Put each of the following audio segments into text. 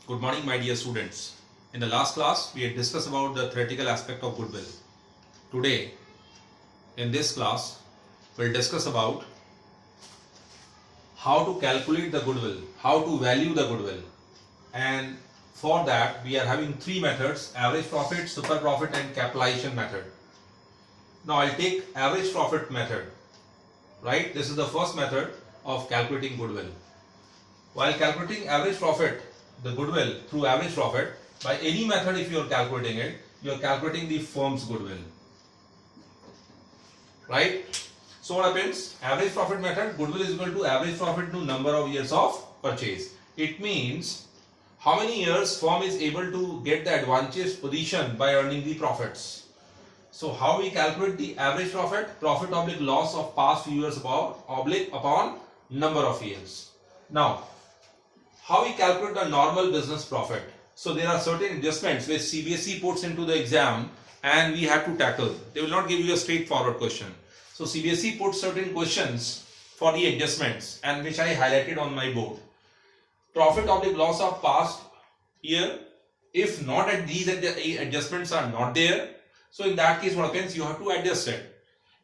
Good morning, my dear students. In the last class, we had discussed about the theoretical aspect of goodwill. Today, in this class, we'll discuss about how to calculate the goodwill, how to value the goodwill. And for that, we are having three methods: average profit, super profit, and capitalization method. Now, I'll take average profit method, right? This is the first method of calculating goodwill. While calculating average profit, the goodwill through average profit, by any method if you are calculating it, you are calculating the firm's goodwill, right? So what happens? Average profit method, goodwill is equal to average profit to number of years of purchase. It means how many years firm is able to get the advantageous position by earning the profits. So how we calculate the average profit? Profit oblique loss of past few years upon number of years. Now, how we calculate the normal business profit? So there are certain adjustments which CBSE puts into the exam and we have to tackle. They will not give you a straightforward question. So CBSE puts certain questions for the adjustments and which I highlighted on my board. Profit oblique loss of past year. If not, at these adjustments are not there, so in that case what happens? You have to adjust it.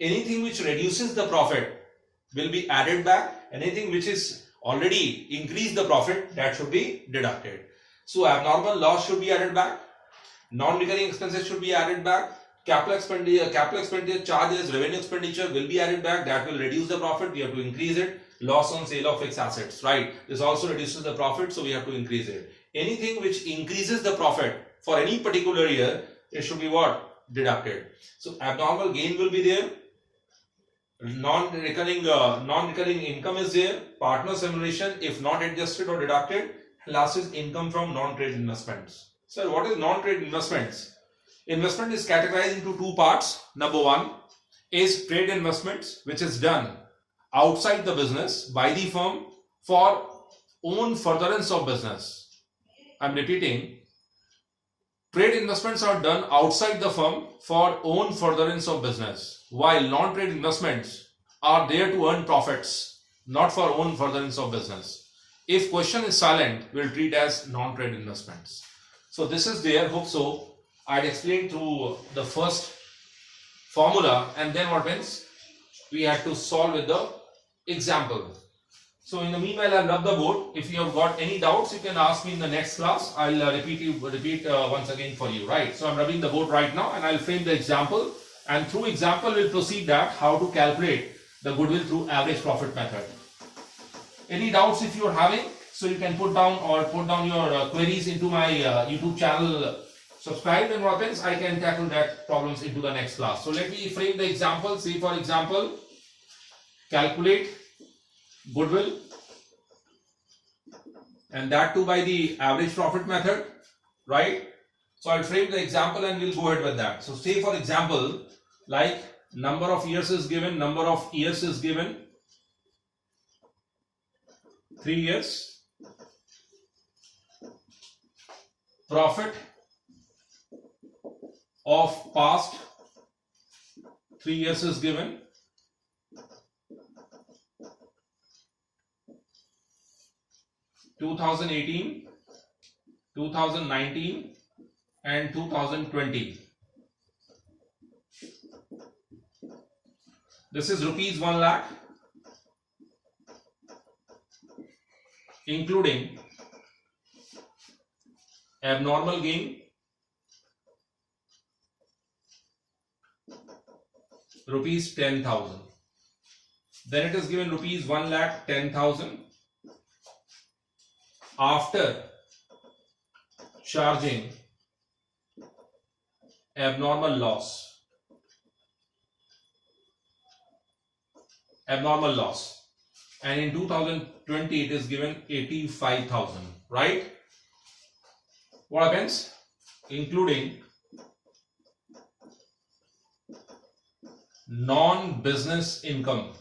Anything which reduces the profit will be added back. Anything which is already increased the profit, that should be deducted. So abnormal loss should be added back. Non-recurring expenses should be added back. Capital expenditure charges, revenue expenditure will be added back. That will reduce the profit. We have to increase it. Loss on sale of fixed assets, right? This also reduces the profit, so we have to increase it. Anything which increases the profit for any particular year, it should be what? Deducted. So abnormal gain will be there. Non-recurring income is there. Partner remuneration, if not adjusted or deducted. Last is income from non-trade investments. Sir, what is non-trade investments? Investment is categorized into two parts. Number one is trade investments, which is done outside the business by the firm for own furtherance of business. I'm repeating. Trade investments are done outside the firm for own furtherance of business, while non-trade investments are there to earn profits, not for own furtherance of business. If question is silent, we'll treat as non-trade investments. So this is there. Hope so. I'd explain through the first formula, and then what happens? We had to solve with the example. So in the meanwhile, I'll rub the board. If you have got any doubts, you can ask me in the next class. I'll repeat once again for you, right? So I'm rubbing the board right now and I'll frame the example, and through example we'll proceed that how to calculate the goodwill through average profit method. Any doubts if you are having, so you can put down your queries into my YouTube channel. Subscribe, and what happens? I can tackle that problems into the next class. So let me frame the example. Say for example, calculate goodwill, and that too by the average profit method, right? So I'll frame the example and we'll go ahead with that. So say for example, like number of years is given, 3 years. Profit of past 3 years is given. (2018, 2019 and 2020). This is rupees 1 lakh, including abnormal gain, rupees 10,000. Then it is given rupees 1 lakh 10,000 after charging abnormal loss. And in 2020 it is given 85,000, right? What happens? Including non-business income.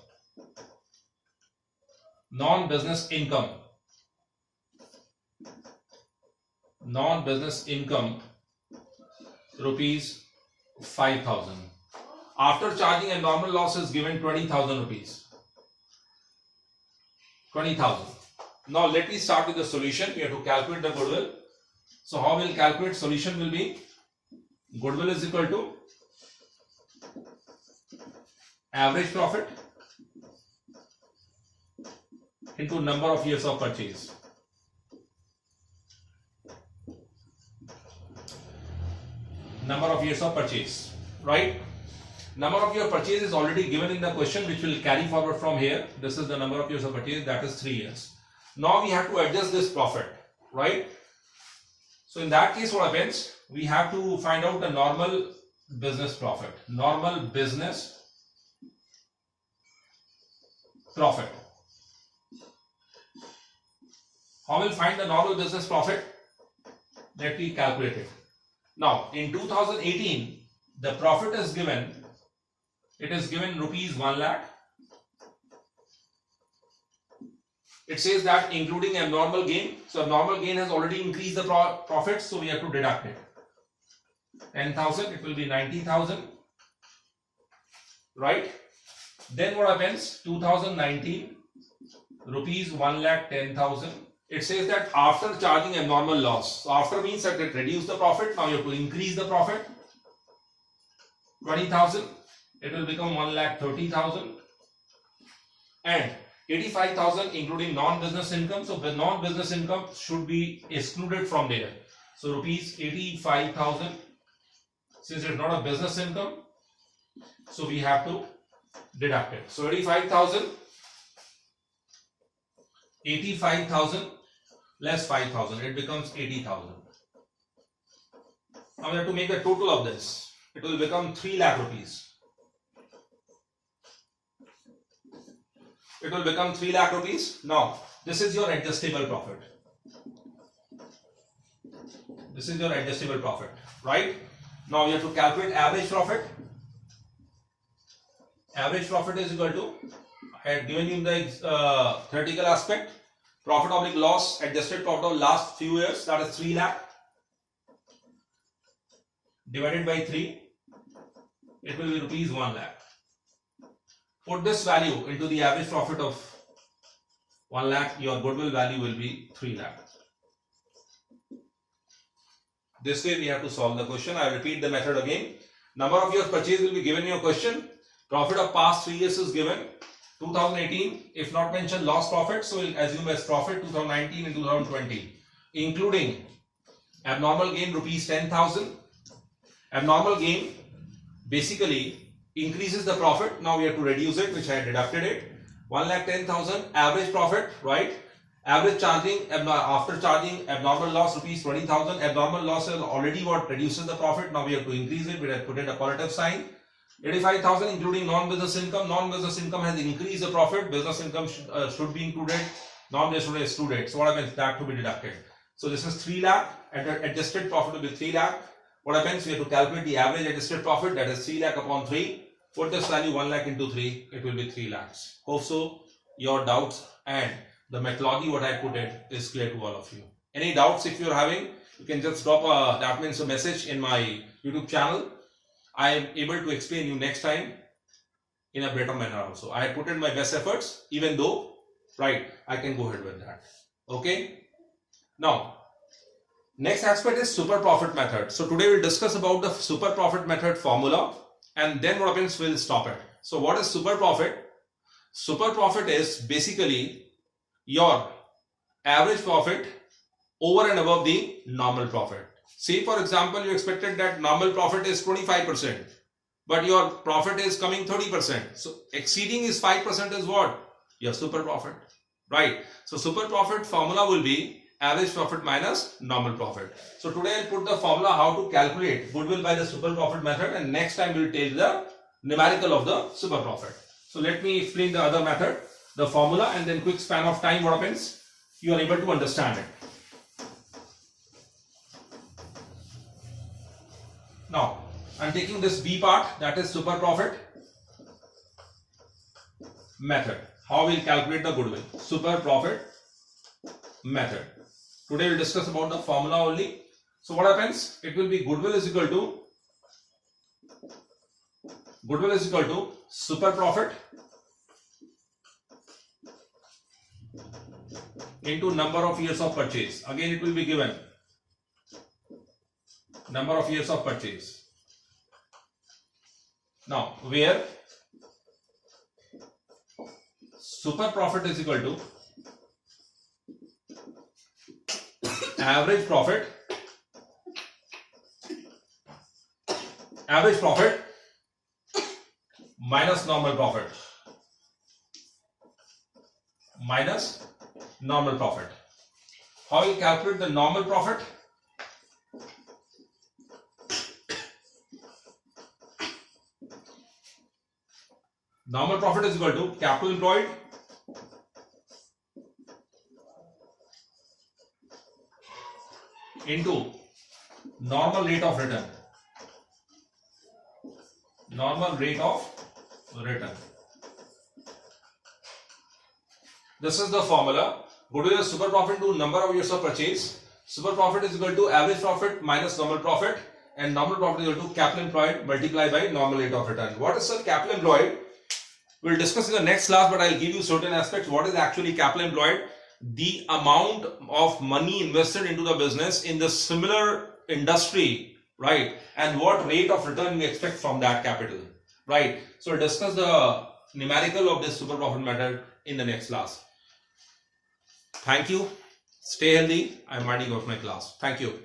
Non-business income rupees 5,000. After charging a normal loss is given 20,000 rupees. 20,000. Now let me start with the solution. We have to calculate the goodwill. So how we'll calculate? Solution will be goodwill is equal to average profit into number of years of purchase. Number of years of purchase, right? Number of years of purchase is already given in the question, which will carry forward from here. This is the number of years of purchase, that is 3 years. Now we have to adjust this profit, right? So in that case, what happens? We have to find out the normal business profit. Normal business profit. How will find the normal business profit? Let me calculate it. Now in 2018, the profit is given. It is given rupees 1 lakh. It says that including abnormal gain. So abnormal gain has already increased the profit, so we have to deduct it. 10,000, it will be 90,000, right? Then what happens? 2019, rupees 1,10,000. It says that after charging abnormal loss. So after means that it reduced the profit. Now you have to increase the profit. 20,000. It will become 1,30,000. And 85,000 including non-business income. So the non-business income should be excluded from there. So rupees 85,000. Since it's not a business income, so we have to deduct it. So 85,000 less 5,000, it becomes 80,000. Now we have to make the total of this. It will become 3 lakh rupees. It will become 3 lakh rupees. Now this is your adjustable profit. This is your adjustable profit, right? Now you have to calculate average profit. Average profit is equal to, I had given you in the theoretical aspect, profit oblique loss, adjusted profit of last few years, that is 3 lakh divided by 3, it will be rupees 1 lakh. Put this value into the average profit of 1 lakh, your goodwill value will be 3 lakh. This way we have to solve the question. I repeat the method again. Number of years purchase will be given in your question. Profit of past 3 years is given. 2018, if not mentioned, lost profit, so we'll assume as profit 2019 and 2020, including abnormal gain rupees 10,000. Abnormal gain basically increases the profit. Now we have to reduce it, which I had deducted it. 1,10,000 average profit, right? Average charging after charging abnormal loss rupees 20,000. Abnormal loss is already what reduces the profit. Now we have to increase it. We have put it a positive sign. 85,000 including non-business income. Non-business income has increased the profit. Business income should be included. Non-business should be excluded. So what happens? That to be deducted. So this is 3 lakh. Adjusted profit will be 3 lakh. What happens? We have to calculate the average adjusted profit. That is 3 lakh upon 3. Put this value 1 lakh into 3. It will be 3 lakhs. Hope so your doubts and the methodology what I put in is clear to all of you. Any doubts if you're having, you can just drop a message in my YouTube channel. I am able to explain you next time in a better manner also. I have put in my best efforts, even though, right, I can go ahead with that. Okay. Now, next aspect is super profit method. So today we'll discuss about the super profit method formula, and then what happens, we'll stop it. So what is super profit? Super profit is basically your average profit over and above the normal profit. Say for example, you expected that normal profit is 25%, but your profit is coming 30%. So exceeding is 5% is what? Your super profit, right? So super profit formula will be average profit minus normal profit. So today I'll put the formula how to calculate goodwill by the super profit method, and next time we'll take the numerical of the super profit. So let me explain the other method, the formula, and then quick span of time what happens, you are able to understand it. Now I'm taking this B part, that is super profit method. How we'll calculate the goodwill? Super profit method. Today we'll discuss about the formula only. So what happens? It will be goodwill is equal to super profit into number of years of purchase. Again it will be given number of years of purchase. Now where super profit is equal to average profit minus normal profit How you calculate the normal profit? Normal profit is equal to capital employed into normal rate of return. This is the formula. Go to the super profit into number of years of purchase. Super profit is equal to average profit minus normal profit, and normal profit is equal to capital employed multiplied by normal rate of return. What is capital employed? We'll discuss in the next class, but I'll give you certain aspects. What is actually capital employed? The amount of money invested into the business in the similar industry, right? And what rate of return you expect from that capital, right? So we'll discuss the numerical of this super profit method in the next class. Thank you. Stay healthy. I'm winding off my class. Thank you.